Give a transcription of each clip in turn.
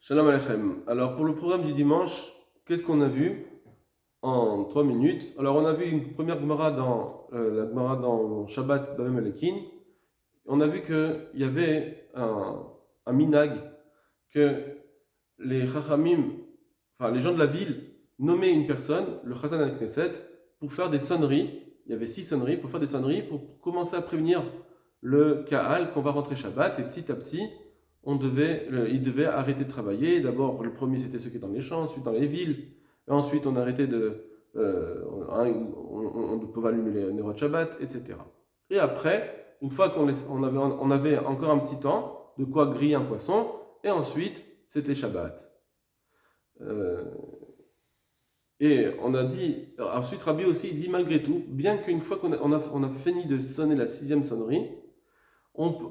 Shalom Aleichem. Alors pour le programme du dimanche, qu'est-ce qu'on a vu en 3 minutes? Alors on a vu une première Gemara dans la Gemara dans Shabbat Bavem Alekin. On a vu qu'il y avait un minag que les Chachamim, enfin les gens de la ville, nommaient une personne, le Chazan al-Knesset, pour faire des sonneries. Il y avait 6 sonneries pour faire des sonneries pour commencer à prévenir le Kaal qu'on va rentrer Shabbat, et petit à petit ils devaient arrêter de travailler. D'abord, le premier c'était ceux qui étaient dans les champs, ensuite dans les villes, et ensuite on arrêtait on pouvait allumer les Nerot Shabbat, etc. Et après, une fois on avait encore un petit temps, de quoi griller un poisson, et ensuite c'était Shabbat. Et on a dit, ensuite Rabbi aussi il dit malgré tout, bien qu'une fois qu'on a fini de sonner la 6e sonnerie,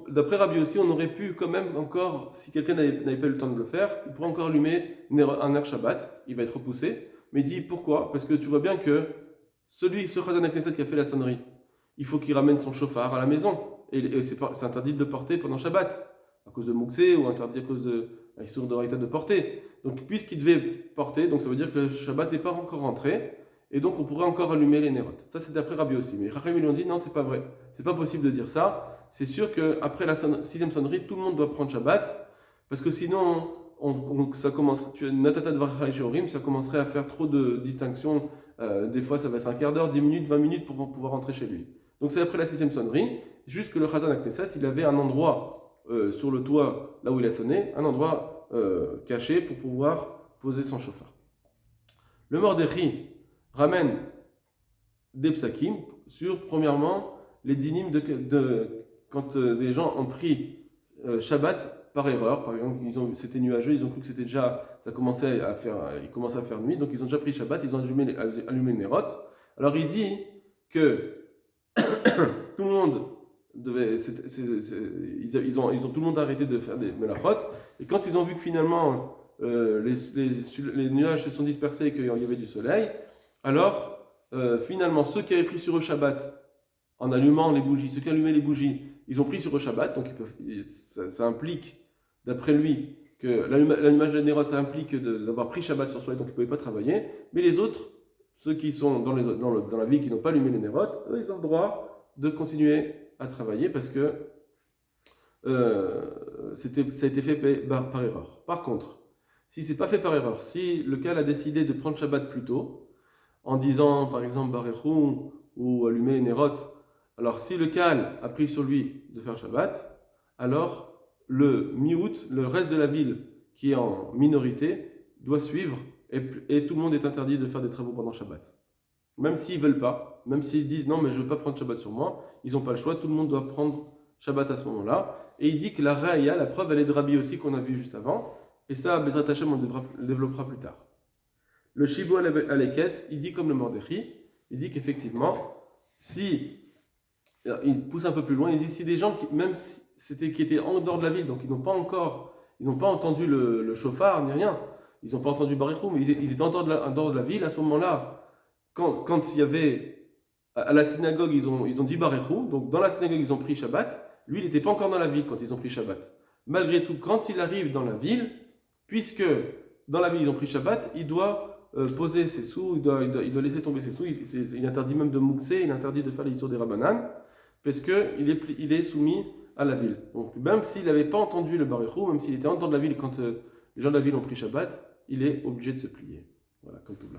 d'après Rabbi aussi, on aurait pu quand même encore, si quelqu'un n'avait pas eu le temps de le faire, il pourrait encore allumer un air Shabbat, il va être repoussé. Mais il dit pourquoi? Parce que tu vois bien que ce Chazan al-Knesset qui a fait la sonnerie, il faut qu'il ramène son chauffard à la maison. Et c'est interdit de le porter pendant Shabbat, à cause de Mouxé ou interdit à cause de l'histoire de Raïta de porter. Donc puisqu'il devait porter, donc ça veut dire que le Shabbat n'est pas encore rentré, et donc on pourrait encore allumer les Nerot. Ça c'est d'après Rabbi aussi. Mais les Chachamim lui ont dit non, c'est pas vrai. C'est pas possible de dire ça. C'est sûr qu'après la 6e sonnerie, tout le monde doit prendre Shabbat, parce que sinon, ça commencerait à faire trop de distinctions. Des fois, ça va être un quart d'heure, 10 minutes, 20 minutes pour pouvoir rentrer chez lui. Donc c'est après la 6e sonnerie, juste que le Chazan al-Knesset, il avait un endroit sur le toit, là où il a sonné, un endroit caché pour pouvoir poser son chauffard. Le Mordechai ramène des psakim sur, premièrement, les dynimes quand des gens ont pris Shabbat par erreur. Par exemple, c'était nuageux, ils ont cru que c'était déjà, il commençait à faire nuit, donc ils ont déjà pris Shabbat, ils ont allumé les Nerot. Alors il dit que tout le monde ils ont tout le monde arrêté de faire des melachot, et quand ils ont vu que finalement les nuages se sont dispersés et qu'il y avait du soleil, alors finalement ceux qui avaient pris sur eux Shabbat en allumant les bougies, ceux qui allumaient les bougies, ils ont pris sur eux Shabbat, donc ça implique, d'après lui, que l'allumage des Nerot, ça implique d'avoir pris Shabbat sur soi, donc ils ne pouvaient pas travailler. Mais les autres, ceux qui sont dans la ville, qui n'ont pas allumé les Nerot, eux, ils ont le droit de continuer à travailler parce que ça a été fait par erreur. Par contre, si c'est pas fait par erreur, si le Kaal a décidé de prendre Shabbat plus tôt, en disant par exemple Barechou ou allumer les Nerot, alors si le Kaal a pris sur lui de faire Shabbat, alors le mi-août, le reste de la ville qui est en minorité, doit suivre et tout le monde est interdit de faire des travaux pendant Shabbat. Même s'ils ne veulent pas, même s'ils disent non mais je ne veux pas prendre Shabbat sur moi, ils n'ont pas le choix, tout le monde doit prendre Shabbat à ce moment-là. Et il dit que la Raya, la preuve, elle est de Rabbi aussi qu'on a vu juste avant, et ça, Bezrat Hashem, on le développera plus tard. Le Shibu Aleket, il dit comme le Mordechai, il dit qu'effectivement, il pousse un peu plus loin, il dit si des gens qui étaient en dehors de la ville, donc ils n'ont pas entendu le chauffard ni rien, ils n'ont pas entendu Barichou, mais ils étaient en dehors de la ville, à ce moment-là, quand il y avait à la synagogue, ils ont dit Barichou, donc dans la synagogue ils ont pris Shabbat, lui il n'était pas encore dans la ville quand ils ont pris Shabbat. Malgré tout, quand il arrive dans la ville, puisque dans la ville ils ont pris Shabbat, il doit poser ses sous, il doit laisser tomber ses sous, il interdit même de mouxer, il interdit de faire les histoires des Rabbanan, parce qu'il est soumis à la ville. Donc même s'il n'avait pas entendu le Barichou, même s'il était en dehors de la ville quand les gens de la ville ont pris Shabbat, il est obligé de se plier. Voilà, comme tout le